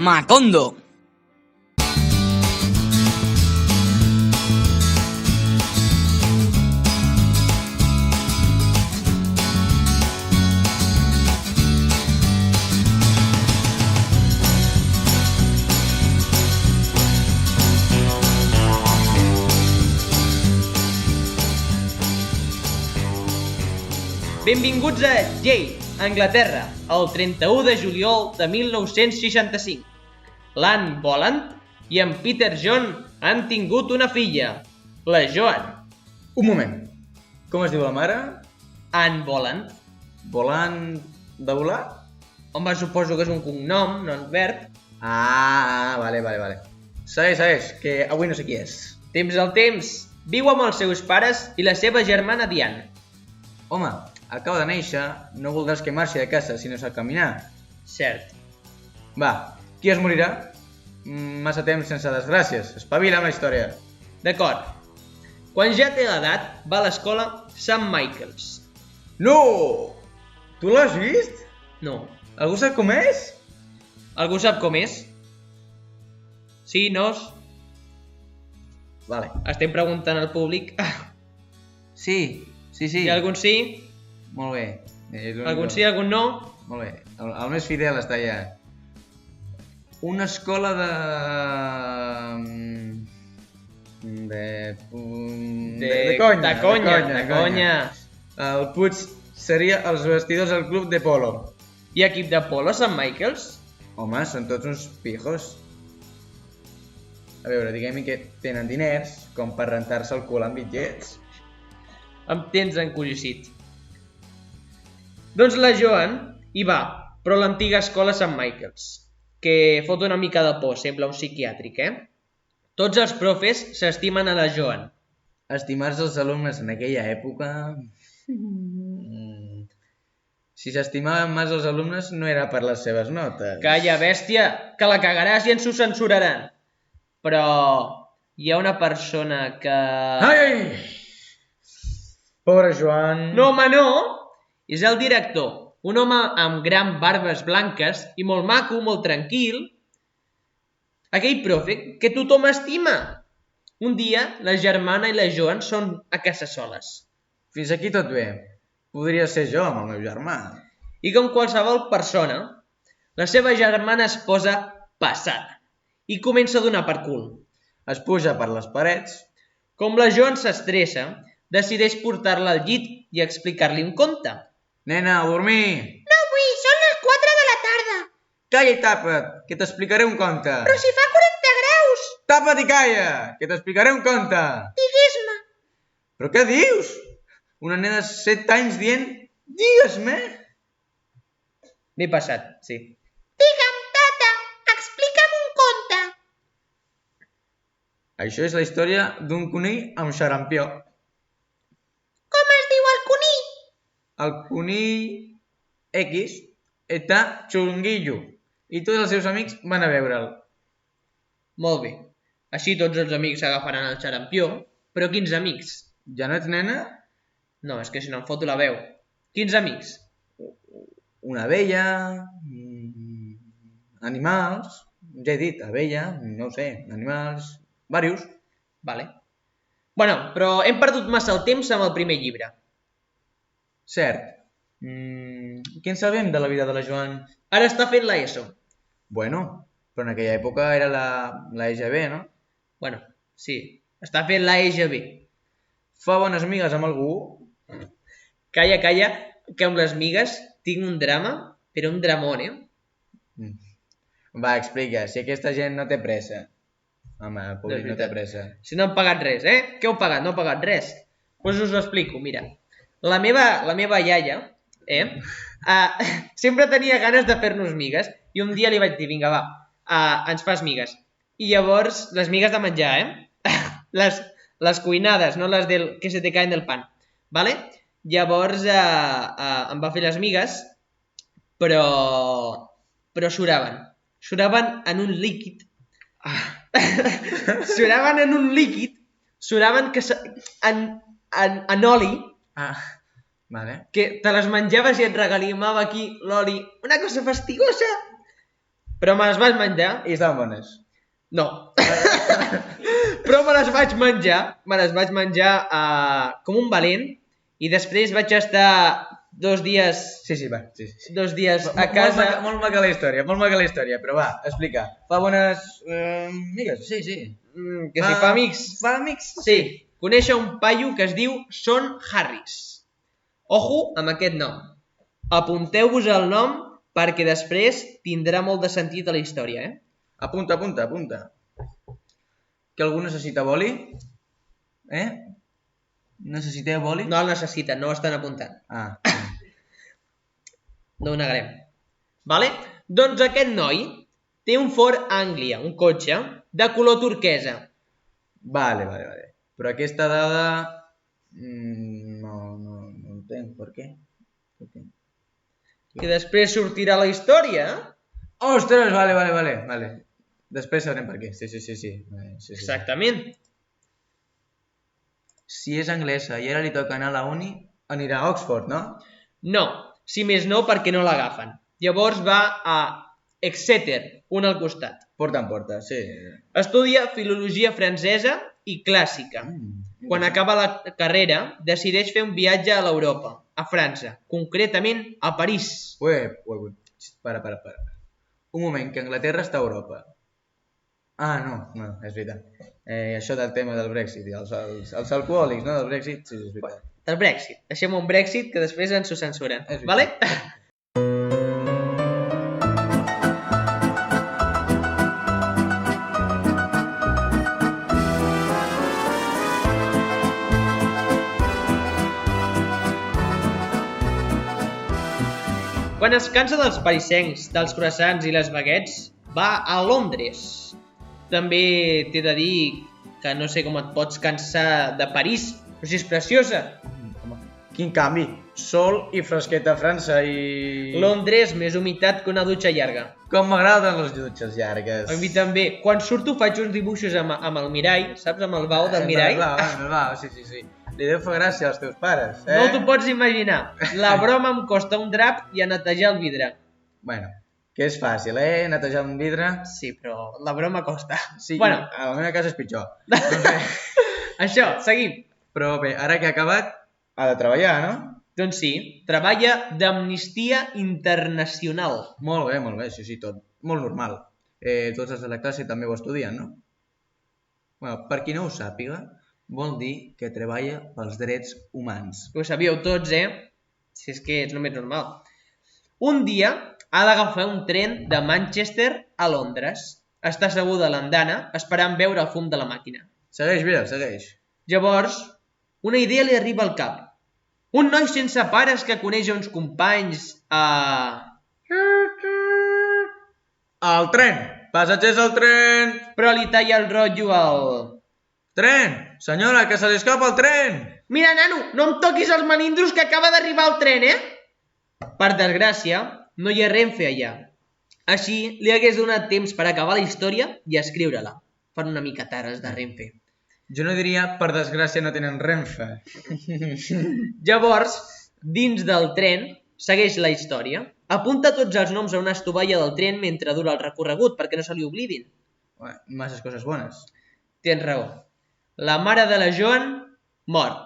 Macondo. Benvinguts a Yale, Anglaterra, el 31 de juliol de 1965. L'Anne Boland i en Peter John han tingut una filla, la Joan. Un moment. Com es diu la mare? Anne Boland. Volant de volar? Home, suposo que és un cognom, no un verb. Vale. Segueix, que avui no sé qui és. Temps al temps. Viu amb els seus pares i la seva germana Diane. Home, acaba de néixer, no voldràs que marxi de casa si no sap caminar. Cert. Va, qui es morirà? Massa temps sense desgràcies. Espavila amb la història. D'acord. Quan ja té l'edat, va a l'escola St. Michael's. No! Tu l'has vist? No. Algú sap com és? Algú sap com és? Sí, nos? Vale. Estem preguntant al públic. Sí. Hi ha algun sí? Molt bé. Algun sí, algun no? Molt bé. El més fidel està allà. Una escola de conya. El Puig seria els vestidors del club de polo. Hi ha equip de polo a St. Michael's? Home, són tots uns pijos. A veure, diguem que tenen diners com per rentar-se el cul amb bitllets. Em tens encollicit. Doncs la Joan hi va, però a l'antiga escola St. Michael's, que fot una mica de por, sembla un psiquiàtric, Tots els profes s'estimen a la Joan. Estimar-se els alumnes en aquella època... Si s'estimaven més els alumnes no era per les seves notes. Calla, bèstia, que la cagaràs i ens ho censuraran. Però hi ha una persona que... Ai! Pobre Joan... No, home, no! És el director, un home amb gran barbes blanques i molt maco, molt tranquil. Aquell profe que tothom estima. Un dia, la germana i la Joan són a casa soles. Fins aquí tot bé. Podria ser jo amb el meu germà. I com qualsevol persona, la seva germana es posa passada i comença a donar per cul. Es puja per les parets. Com la Joan s'estressa, decideix portar-la al llit i explicar-li un conte. Nena, a dormir! No vull, són les 4 de la tarda. Calla i tapa't, que t'explicaré un conte. Però si fa 40 graus. Tapa't i calla, que t'explicaré un conte. Digues-me. Però què dius? Una nena de 7 anys dient, digues-me. M'he passat, sí. Digue'm, tata, explica'm un conte. Això és la història d'un conill amb xarampió. Com es diu el conill? El conill X està xunguillo i tots els seus amics van a veure'l. Molt bé. Així tots els amics s'agafaran el xarampió. Però quins amics? Ja no ets nena? No, és que si no em foto la veu. Quins amics? Una abella, animals, ja he dit, abella, no ho sé, animals, varios. Vale. Bueno, però hem perdut massa el temps amb el primer llibre. Cert. Què en sabem de la vida de la Joan? Ara està fent la ESO. Bueno, però en aquella època era la EGB, no? Bueno, sí, està fent la EGB. Fa bones migues amb algú? Calla, que amb les migues tinc un drama, però un dramón, Va, explica, si aquesta gent no té pressa. Home, el públic no té pressa. Si no han pagat res, Què heu pagat? No heu pagat res. Doncs us ho explico, mira. La meva iaia, sempre tenia ganes de fer-nos migues i un dia li vaig dir, vinga, va, ens fas migues. I llavors, les migues de menjar, les cuinades, no les que se te caen del pan. Vale? Llavors em va fer les migues, però suraven. Suraven en un líquid. Suraven en un líquid. Suraven en oli. Vale. Que te les menjaves i et regalimava aquí l'oli. Una cosa fastigosa. Però me les vaig menjar. I estaven bones. No. Però me les vaig menjar com un valent i després vaig estar 2 dies... Sí, va. Sí. 2 dies a casa... Molt maca la història, però va, explica. Fa bones migues? Sí. Que si fa amics. Fa amics? Sí, conèixer un paio que es diu Son Harris. Ojo amb aquest nom. Apunteu-vos el nom perquè després tindrà molt de sentit a la història, Apunta. Que algú necessita boli? Necessiteu boli? No el necessiten, no ho estan apuntant. No ho negarem. Vale? Doncs aquest noi té un Ford Anglia, un cotxe, de color turquesa. Vale. Però aquesta dada... No entenc. Per què? Que després sortirà la història. Ostres, vale. Després sabrem per què. Sí. Exactament. Si és anglesa i ara li toca anar a la uni, anirà a Oxford, no? No, si més no perquè no l'agafen. Llavors va a Exeter, un al costat. Porta en porta, sí. Estudia filologia francesa i clàssica. Quan acaba la carrera, decideix fer un viatge a l'Europa, a França, concretament a París. Ué. Para. Un moment, que Anglaterra està a Europa. No, és veritat. Això del tema del Brexit i els alcohòlics, no, del Brexit, sí, és veritat. Del Brexit. Deixem un Brexit que després ens ho censuren. Vale? Quan es cansa dels parisencs, dels croissants i les baguettes, va a Londres. També t'he de dir que no sé com et pots cansar de París, però si és preciosa. Quin canvi! Sol i fresqueta a França i... Londres, més humitat que una dutxa llarga. Com m'agraden les dutxes llargues. A mi també. Quan surto faig uns dibuixos amb el mirall, saps? Amb el bau del mirall. El bau, sí. Li deu fer gràcia als teus pares, No t'ho pots imaginar. La broma em costa un drap i a netejar el vidre. Bueno, que és fàcil, netejar un vidre. Sí, però la broma costa. Sí, bueno. A la meva casa és pitjor. Això, seguim. Però bé, ara que ha acabat, ha de treballar, no? Doncs sí, treballa d'Amnistia Internacional. Molt bé, sí, tot. Molt normal. Tots els de la classe també ho estudien, no? Bueno, per qui no ho sàpiga, vol dir que treballa pels drets humans. Ho sabíeu tots, Si és que és només normal. Un dia ha d'agafar un tren de Manchester a Londres. Està asseguda a l'andana esperant veure el fum de la màquina. Segueix, Vidal, segueix. Llavors, una idea li arriba al cap. Un noi sense pares que coneix uns companys a... El tren! Passatgers al tren! Però li talla el rotllo al... Tren! Senyora, que se li escapa el tren! Mira, nano, no em toquis els melindros que acaba d'arribar el tren, Per desgràcia, no hi ha Renfe allà. Així, li hagués donat temps per acabar la història i escriure-la. Fan una mica tard els de Renfe. Jo no diria, per desgràcia, no tenen Renfe. Llavors, dins del tren, segueix la història. Apunta tots els noms a una estovalla del tren mentre dura el recorregut, perquè no se li oblidin. Masses coses bones. Tens raó. La mare de la Joan mor.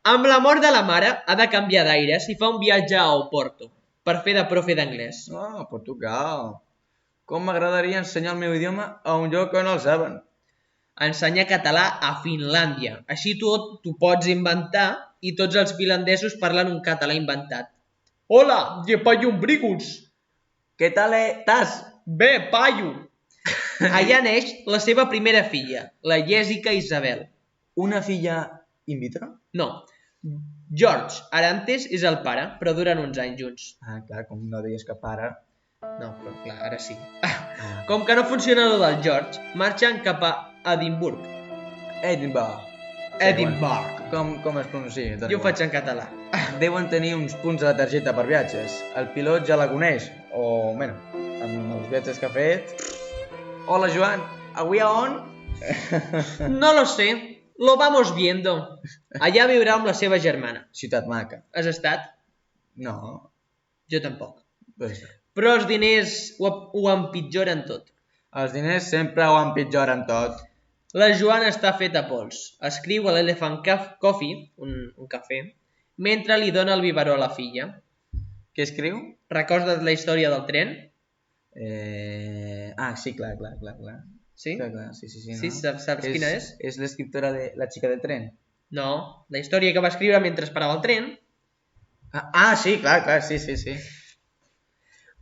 Amb la mort de la mare, ha de canviar d'aires i fa un viatge a Oporto, per fer de profe d'anglès. Portugal. Com m'agradaria ensenyar el meu idioma a un lloc on no el saben. Ensenyar català a Finlàndia. Així t'ho pots inventar i tots els finlandesos parlen un català inventat. Hola, je paio un brigus. Què tal estàs? Bé, paio. Allà neix la seva primera filla, la Jessica Isabel. Una filla in vitro? No. George Arantes és el pare, però duren uns anys junts. Clar, com no deies que pare... No, però clar, ara sí. Com que no funciona el del George, marxen cap a Edimburg. Edinburgh. Com es pronuncia? Jo ho faig en català. Deuen tenir uns punts a la targeta per viatges. El pilot ja la coneix. O, bueno, amb els viatges que ha fet... Hola, Joan. Avui a on? No lo sé. Lo vamos viendo. Allà viurà amb la seva germana. Ciutat maca. Has estat? No. Jo tampoc. però els diners ho empitjoren tot. Els diners sempre ho empitjoren tot. La Joana està feta pols. Escriu a l'Elephant Coffee, un cafè, mentre li dona el biberó a la filla. Què escriu? Recordes la història del tren? Sí, clar. Sí? Clar, sí. Sí, saps quina és? És l'escriptora de La xica del tren. No, la història que va escriure mentre esperava el tren. Sí, clar, sí.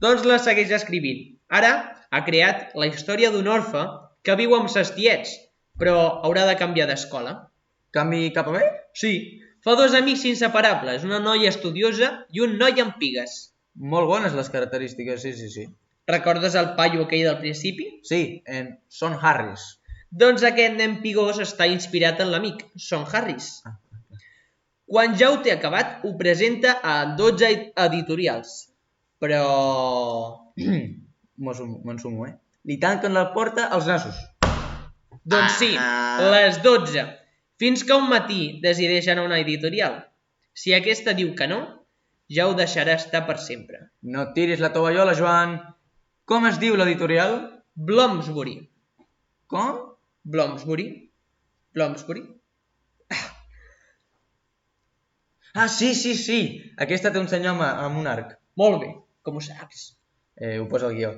Doncs la segueix escrivint. Ara ha creat la història d'un orfe que viu amb ses tiets, però haurà de canviar d'escola. Canvi cap a bé? Sí, fa 2 amics inseparables, una noia estudiosa i un noi amb pigues. Molt bones les característiques, sí. Recordes el paio aquell del principi? Sí, en Son Harris. Doncs aquest nen pigós està inspirat en l'amic, Son Harris. Quan ja ho té acabat, ho presenta a 12 editorials. Però... M'ensumo, Li tanquen la porta als nassos. Doncs sí, les 12. Fins que un matí decideix anar a una editorial. Si aquesta diu que no, ja ho deixarà estar per sempre. No et tiris la tovallola, Joan. Com es diu l'editorial? Bloomsbury. Com? Bloomsbury. Sí. Aquesta té un senyor amb un arc. Molt bé, com ho saps? Ho posa al guió.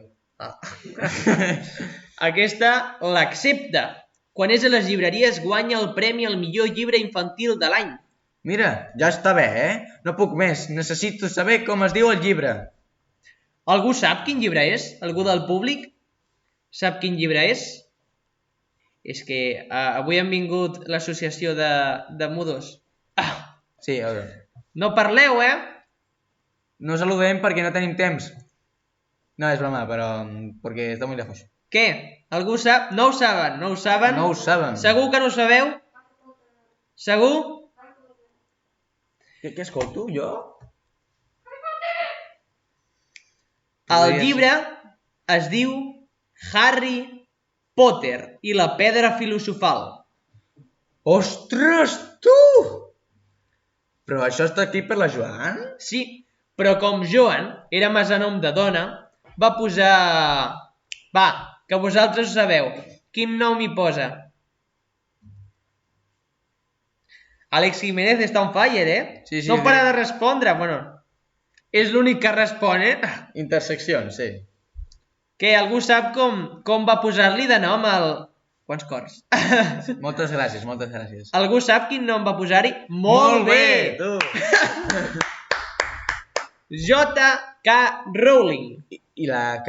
Aquesta l'accepta. Quan és a les llibreries guanya el premi al millor llibre infantil de l'any. Mira, ja està bé, No puc més. Necessito saber com es diu el llibre. Algú sap quin llibre és? Algú del públic? Sap quin llibre és? És que avui han vingut l'associació de mudos. Sí, a veure. No parleu, No saludem perquè no tenim temps. No, és broma, però perquè està molt lejos. Què? Algú sap? No ho saben. No ho saben. Segur que no ho sabeu? Segur? Què escolto, jo? El llibre es diu Harry Potter i la pedra filosofal. Ostres, tu! Però això està aquí per la Joan? Sí, però com Joan era mesanom de dona, va posar... Va, que vosaltres ho sabeu. Quin nom hi posa? Àlex Jiménez està on fire, Sí, no para de respondre. Bueno, és l'únic que respon, Interseccions, sí. Que algú sap com va posar-li de nom al... Quants cors? Moltes gràcies. Algú sap quin nom va posar-hi? Molt bé! Tu! J.K. Rowling. I la K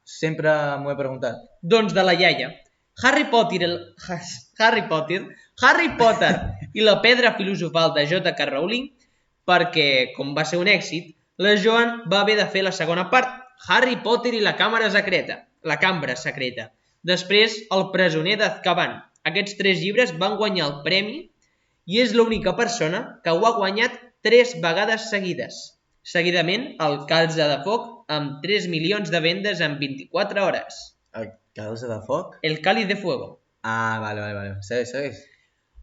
sempre m'ho he preguntat. Doncs de la iaia. Harry Potter i la pedra filosofal de J.K. Rowling, perquè, com va ser un èxit, la Joan va haver de fer la segona part, Harry Potter i la cambra secreta. Després, El presoner d'Azkaban. Aquests 3 llibres van guanyar el premi i és l'única persona que ho ha guanyat 3 vegades seguides. Seguidament, el Calze de Foc, amb 3 milions de vendes en 24 hores. El Calze de Foc? El Cáliz de Fuego. Vale. Segueix.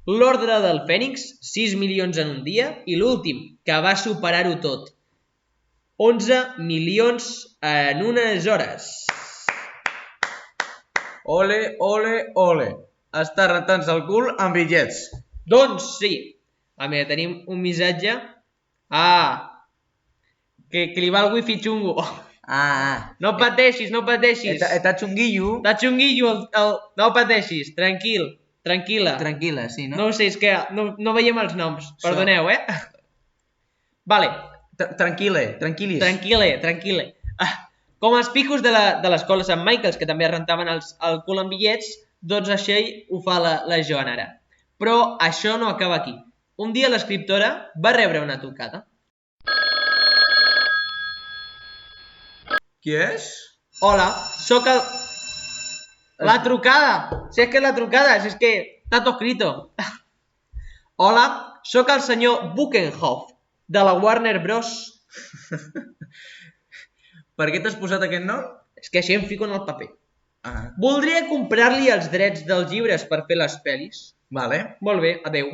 L'Ordre del Fènix, 6 milions en un dia, i l'últim, que va superar-ho tot, 11 milions en unes hores. Ole. Està rentant-se el cul amb bitllets. Doncs sí. A veure, tenim un missatge. Que li va el wifi xungo. No pateixis. Està xunguillo. Està xunguillo. No pateixis, tranquil·la. Tranquil·la, sí, no? No ho sé, és que no veiem els noms. Perdoneu, Vale. Tranquil·le. Com els picos de l'escola Sant Michaels, que també rentaven el cul amb bitllets, doncs això ho fa la Joan ara. Però això no acaba aquí. Un dia l'escriptora va rebre una trucada. Qui és? Hola, sóc el... La trucada! Si és que la trucada, si és que està tot escrito. Hola, sóc el senyor Buckenhoff, de la Warner Bros. Per què t'has posat aquest nom? És que així em fico en el paper. Voldria comprar-li els drets dels llibres per fer les pel·lis. Vale. Molt bé, adeu.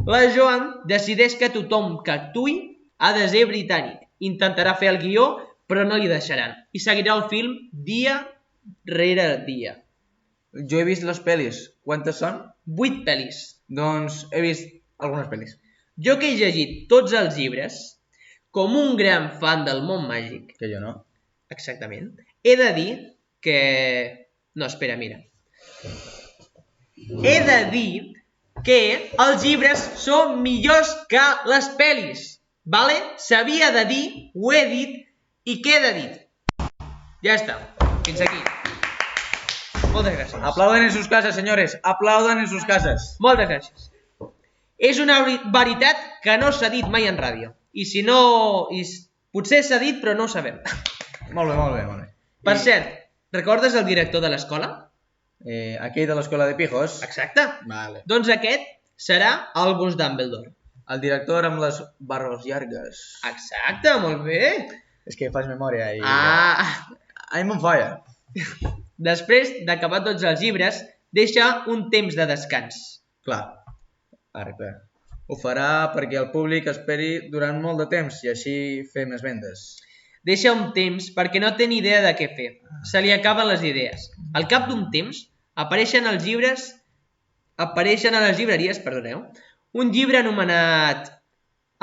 La Joan decideix que tothom que actuï ha de ser britànic. Intentarà fer el guió però no li deixaran. I seguirà el film dia rere dia. Jo he vist les pel·lis. Quantes són? 8 pel·lis. Doncs he vist algunes pel·lis. Jo que he llegit tots els llibres, com un gran fan del món màgic, Que jo no. exactament, he de dir que... No, espera, mira. He de dir que els llibres són millors que les pel·lis. Vale? S'havia de dir, ho he dit i queda dit. Ja està. Fins aquí. Moltes gràcies. Aplauden en sus casas, señores. Aplaudan en sus casas. Moltes gràcies. És una veritat que no s'ha dit mai en ràdio. I si no... Potser s'ha dit, però no ho sabem. Molt bé, molt bé, molt bé. Per cert, recordes el director de l'escola? Aquell de l'escola de pijos. Exacte. Vale. Doncs aquest serà Albus Dumbledore. El director amb les barbes llargues. Exacte, molt bé. És que faig memòria i... I'm on fire. Després d'acabar tots els llibres, deixa un temps de descans. Clar. Ara, clar. Ho farà perquè el públic esperi durant molt de temps i així fer més vendes. Deixa un temps perquè no té ni idea de què fer. Se li acaben les idees. Al cap d'un temps, apareixen a les llibreries, un llibre anomenat...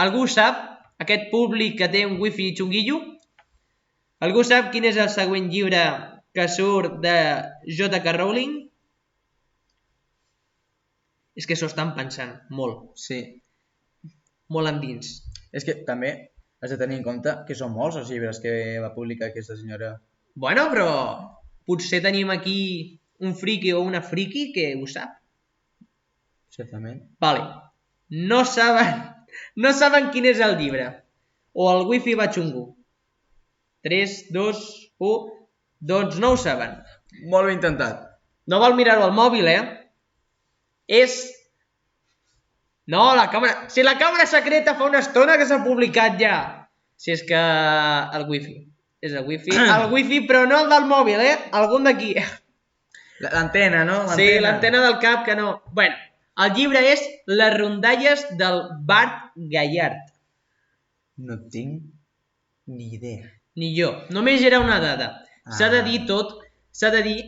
Algú sap? Aquest públic que té un wifi xunguillo? Algú sap quin és el següent llibre que surt de J.K. Rowling? És que s'ho estan pensant molt. Sí. Molt endins. És que també has de tenir en compte que són molts els llibres que va publicar aquesta senyora. Bueno, però potser tenim aquí un friki o una friki que ho sap. Certament. Vale. No saben quin és el llibre. O el wifi va xungo. 3, 2, 1... Doncs no ho saben. Molt ben intentat. No vol mirar-ho al mòbil, És... No, la càmera... Si la càmera secreta fa una estona que s'ha publicat ja. Si és que... El wifi. És el wifi. El wifi, però no el del mòbil, Algun d'aquí. L'antena, no? Sí, l'antena del cap que no. Bueno, el llibre és Les rondalles del Bart Gallard. No tinc ni idea. Ni jo. Només era una dada. S'ha de dir tot. S'ha de dir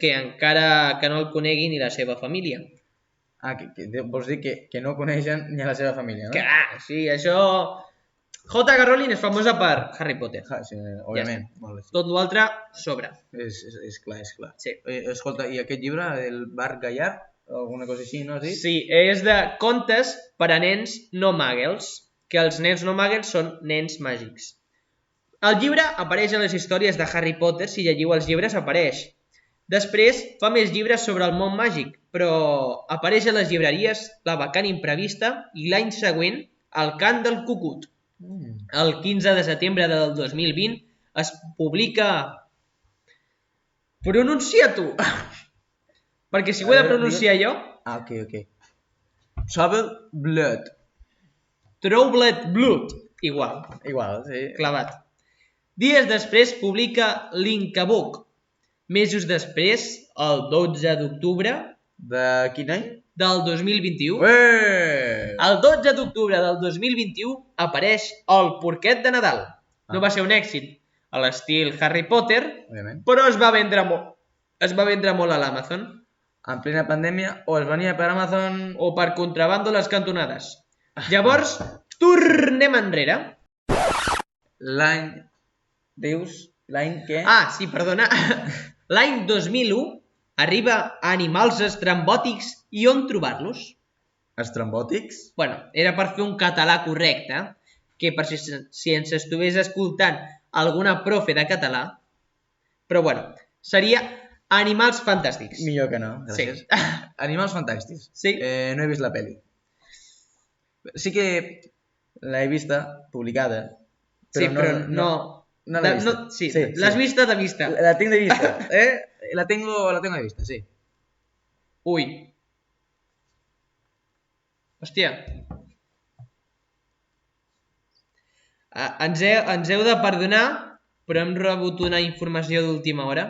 que encara que no el conegui ni la seva família. Vols dir que no coneixen ni a la seva família, no? Clar, sí, això... J.K. Rowling és famosa per Harry Potter. Sí, òbviament. Ja tot l'altre sobra. És clar, és clar. Sí. Escolta, i aquest llibre, el Bart Gallard, alguna cosa així, no has dit? Sí, és de contes per a nens no muggles, que els nens no muggles són nens màgics. El llibre apareix a les històries de Harry Potter, si llegiu els llibres apareix. Després fa més llibres sobre el món màgic, però apareix a les llibreries La vacant imprevista i l'any següent El cant del cucut. El 15 de setembre del 2020 es publica... Pronuncia tu! Perquè si ho he de pronunciar jo... Ok. Troubled Blood. Troubled Blood. Igual, sí. clavat. Dies després publica l'Incabook. Mesos després, el 12 d'octubre... De quin any? Del 2021. Ué! El 12 d'octubre del 2021 apareix El porquet de Nadal. No va ser un èxit a l'estil Harry Potter, òbviament, però es va vendre molt. Es va vendre molt a l'Amazon. En plena pandèmia, o es venia per Amazon... O per contrabando a les cantonades. Llavors, tornem enrere. L'any... Dius? L'any què? Sí, perdona. L'any 2001 arriba a Animals estrambòtics i on trobar-los? Estrambòtics? Bueno, era per fer un català correcte, que per si ens estigués escoltant alguna profe de català, però bueno, seria Animals fantàstics. Millor que no, gràcies. Sí. Animals fantàstics. Sí. No he vist la pel·li. Sí que l'he vista, publicada, però sí, però no... No l'he vista. Sí, l'has vista de vista. La tinc de vista, La tengo de vista, sí. Ui. Hòstia. Ens heu de perdonar, però hem rebut una informació d'última hora.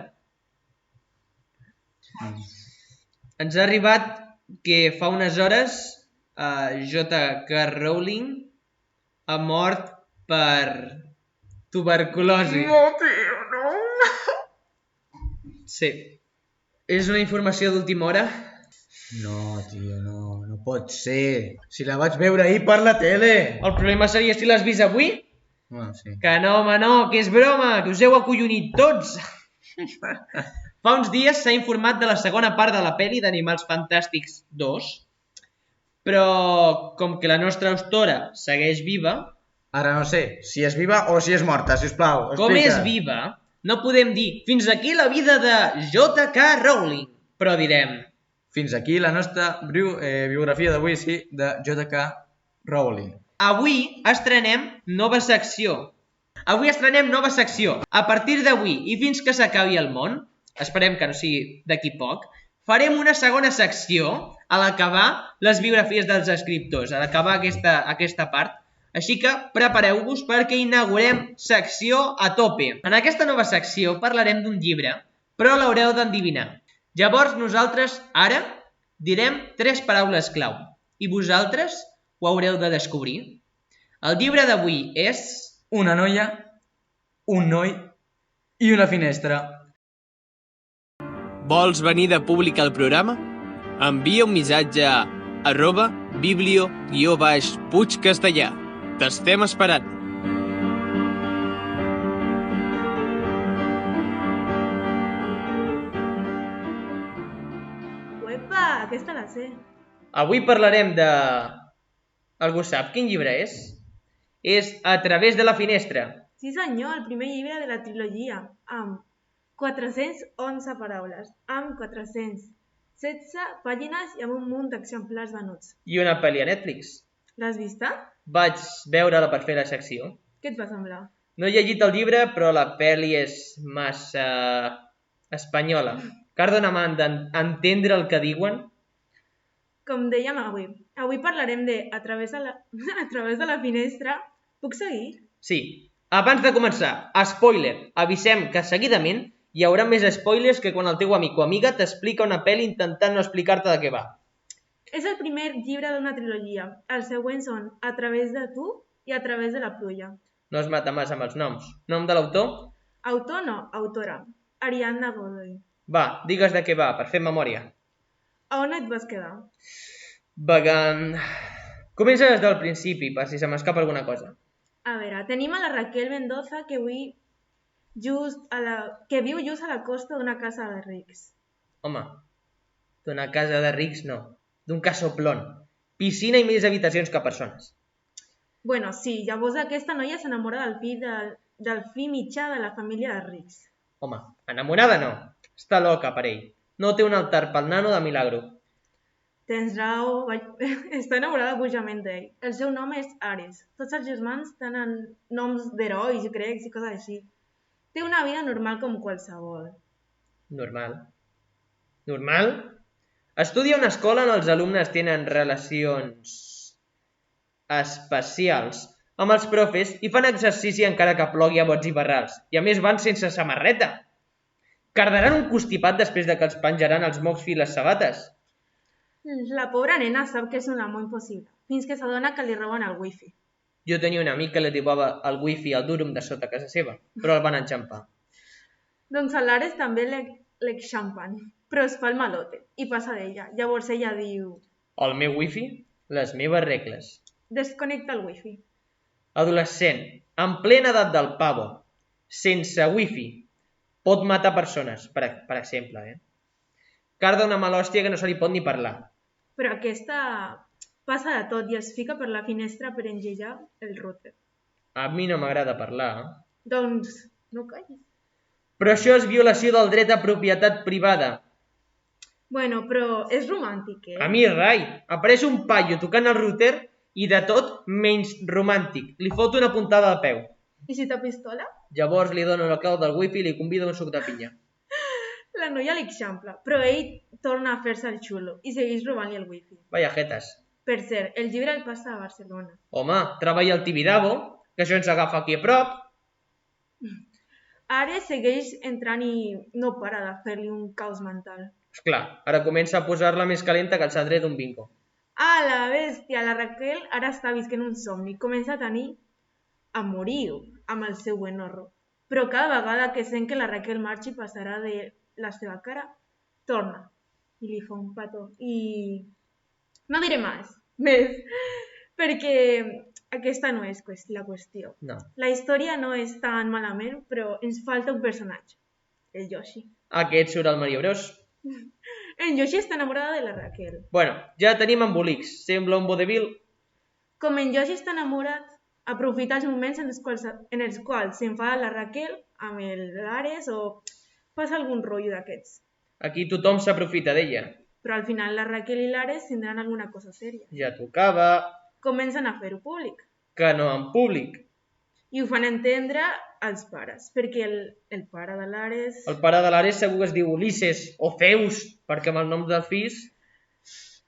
Ens ha arribat que fa unes hores J.K. Rowling ha mort per Tuberculosi. No, tio, no. Sí. És una informació d'última hora? No, tio, no pot ser. Si la vaig veure ahir per la tele. El problema seria si l'has vist avui? Bueno, sí. Que no, home, no, que és broma, que us heu acollonit tots. Fa uns dies s'ha informat de la segona part de la pel·li d'Animals Fantàstics 2, però com que la nostra autora segueix viva, Ara no sé si és viva o si és morta, sisplau. com és viva, no podem dir fins aquí la vida de J.K. Rowling, però direm Fins aquí la nostra biografia d'avui, sí, de J.K. Rowling. avui estrenem nova secció. A partir d'avui i fins que s'acabi el món, esperem que no sigui d'aquí poc, farem una segona secció a l'acabar les biografies dels escriptors, a l'acabar aquesta part. Així que prepareu-vos perquè inaugurem secció a tope. En aquesta nova secció parlarem d'un llibre, però l'haureu d'endevinar. Llavors nosaltres ara direm 3 paraules clau i vosaltres ho haureu de descobrir. El llibre d'avui és... Una noia, un noi i una finestra. Vols venir de públic al programa? Envia un missatge a @biblio_puigcastellà. T'estem esperant. Uepa, aquesta la sé. Avui parlarem de... Algú sap quin llibre és? És A través de la finestra. Sí senyor, el primer llibre de la trilogia, amb 411 paraules, amb 416 pàgines i amb un munt d'exemplars venuts. I una pel·li a Netflix. L'has vista? Vaig veure-la per fer la secció. Què et va semblar? No he llegit el llibre, però la pel·li és massa... espanyola. Cardona m'han d'entendre el que diuen. Com dèiem avui parlarem de a través de la finestra. Puc seguir? Sí. Abans de començar, spoiler, avisem que seguidament hi haurà més spoilers que quan el teu amic o amiga t'explica una pel·li intentant no explicar-te de què va. És el primer llibre d'una trilogia. Els següents són A través de tu i A través de la pluja. No es mata massa amb els noms. Nom de l'autor? Autor no, autora. Ariadna Godoy. Va, digues de què va, per fer memòria. A on et vas quedar? Vagant... Comença des del principi, per si se m'escapa alguna cosa. A veure, tenim a la Raquel Mendoza que viu just a la costa d'una casa de rics. Home, d'una casa de rics no, d'un casoplón. Piscina i més habitacions que persones. Bueno, sí, llavors aquesta noia s'enamora del fill mitjà de la família de rics. Home, enamorada no. Està loca per ell. No té un altar pel nano de milagro. Tens raó, està enamorada bojament d'ell. El seu nom és Ares. Tots els germans tenen noms d'herois grecs i coses així. Té una vida normal com qualsevol. Normal? Normal? Estudia a una escola on els alumnes tenen relacions especials amb els profes i fan exercici encara que plogui a bots i barrals. I a més van sense samarreta. Cardaran un constipat després de que els penjaran els mocs i les sabates. La pobra nena sap que és un amor impossible, fins que s'adona que li roben el wifi. Jo tenia un amic que li arribava el wifi al durum de sota casa seva, però el van enxampar. Doncs a l'Ares també l'exampen, però es fa el malote i passa d'ella. Llavors ella diu... El meu wifi? Les meves regles. Desconnecta el wifi. Adolescent, en plena edat del pavo, sense wifi, pot matar persones, per exemple, Carda una malòstia que no se li pot ni parlar. Però aquesta passa de tot i es fica per la finestra per engegar el router. A mi no m'agrada parlar. Doncs no callis. Però això és violació del dret a propietat privada. Bueno, però és romàntic, A mi rai. Apareix un paio tocant el router i de tot menys romàntic. Li fot una puntada de peu. I si t'apistola? Llavors li dono la clau del wifi i li convido un suc de pinya. La noia l'exampla, però ell torna a fer-se el xulo i segueix robant-li el wifi. Vaya jetes. Per cert, el llibre el passa a Barcelona. Home, treballa al Tibidabo, que això ens agafa aquí a prop. Ara segueix entrant i no para de fer-li un caos mental. Esclar, ara comença a posar-la més calenta que el cendrer d'un bingo. Ah, la bèstia! La Raquel ara està visquent un somni. Comença a tenir a morir amb el seu enorro. Però cada vegada que sent que la Raquel marxi passarà de la seva cara, torna i li fa un petó. I no diré més, perquè aquesta no és la qüestió. No. La història no és tan malament, però ens falta un personatge, el Yoshi. Aquest surt al Mario Bros. En Yoshi està enamorada de la Raquel. Bueno, ja tenim embolics. Sembla un vodevil. Com en Yoshi està enamorat, aprofita els moments en els quals s'enfada la Raquel amb l'Ares o passa algun rotllo d'aquests. Aquí tothom s'aprofita d'ella. Però al final la Raquel i l'Ares tindran alguna cosa sèria. Ja tocava, Comencen a fer-ho públic que no en públic. i ho fan entendre als pares, perquè el pare de l'Ares... El pare de l'Ares segur que es diu Ulisses o Zeus, perquè amb el nom dels fills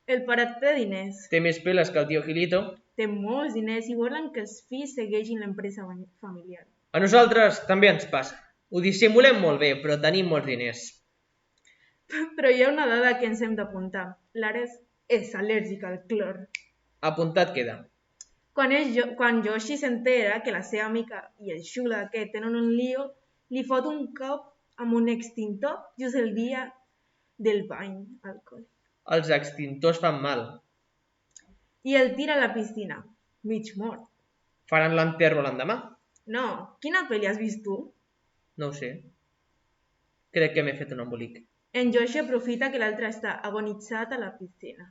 El pare té diners, té més peles que el tio Gilito. té molts diners i volen que els fills segueixin l'empresa familiar. A nosaltres també ens passa. Ho dissimulem molt bé, però tenim molts diners. Però hi ha una dada que ens hem d'apuntar. L'Ares és al·lèrgic al clor. Apuntat queda. Quan Yoshi s'entera que la seva amica i el xula aquest tenen un lío, li fot un cop amb un extintor just el dia del bany al col. Els extintors fan mal. I el tira a la piscina, mig mort. Faran l'enterro l'endemà? No, quina pel·li has vist tu? No ho sé. Crec que m'he fet un embolic. En Yoshi aprofita que l'altre està agonitzat a la piscina.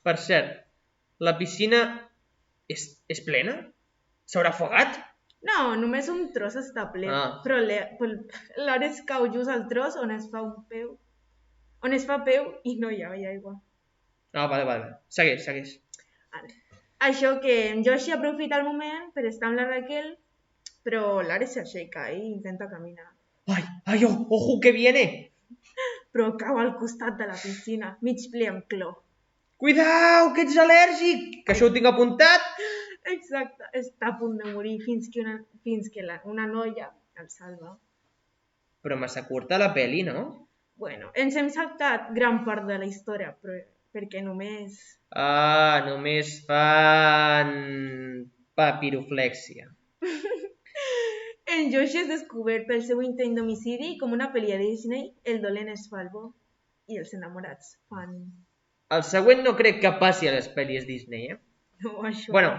Per cert, la piscina és plena? S'haurà afogat? No, només un tros està ple, però l'Ares cau just al tros on es fa peu i no hi ha aigua. Ah, vale. Segueix. Això que en Yoshi aprofita el moment per estar amb la Raquel, però l'Ares s'aixeca i intenta caminar. Ai, ojo, que viene! Però cau al costat de la piscina, mig ple amb clor. Cuidao, que ets al·lèrgic! Que això ho tinc apuntat! Exacte, està a punt de morir fins que una noia el salva. Però massa curta la peli, no? Bueno, ens hem saltat gran part de la història, però perquè només... Ah, només fan papiroflèxia. En Yoshi és descobert pel seu intent d'homicidi i com una pel·li de Disney, el dolent es fa el bo i els enamorats fan... El següent no crec que passi a les pel·lis Disney, eh? No, això... Bueno,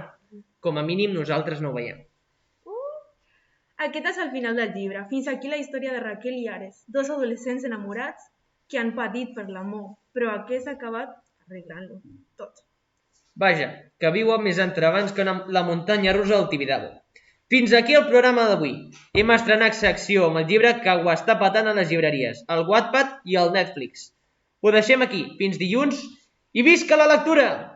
com a mínim nosaltres no ho veiem. Aquest és el final del llibre. Fins aquí la història de Raquel i Ares, dos adolescents enamorats que han patit per l'amor, però aquest ha acabat arreglant-lo tot. Vaja, que viuen més entrebancs que la muntanya russa del Tibidabo. Fins aquí el programa d'avui. Hem estrenat secció amb el llibre que ho està patant a les llibreries, el Wattpad i el Netflix. Ho deixem aquí. Fins dilluns i visca la lectura!